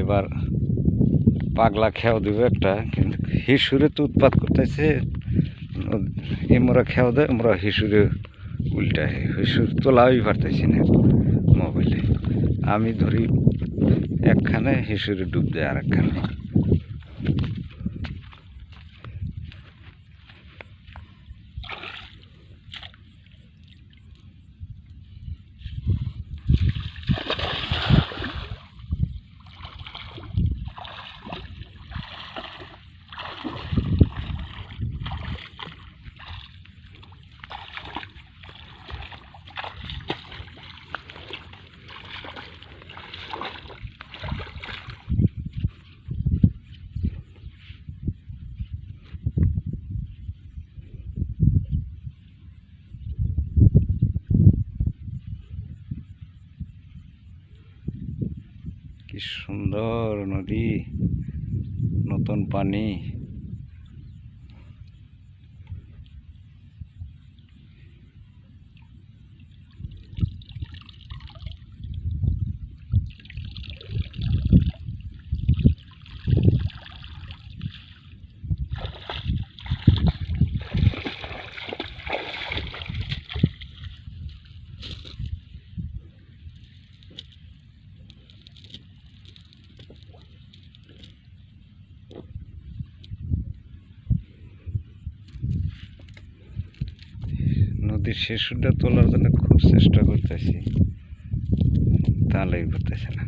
এবার পাগলা খেয়াও দেবে একটা, কিন্তু হিসুরে তো উৎপাত করতেছে। এমরা খেয়াও দেয়, আমরা হিসুরে উল্টায়, হিসুর তোলাই পারতেছি না মোবাইলে। আমি ধরি একখানে, হিসুরে ডুব দেয় আর একখানে। কি সুন্দর নদী, নতুন পানি। নদীর শিশুটা তোলার জন্য খুব চেষ্টা করতেছি, তাহলেই করতেছে না।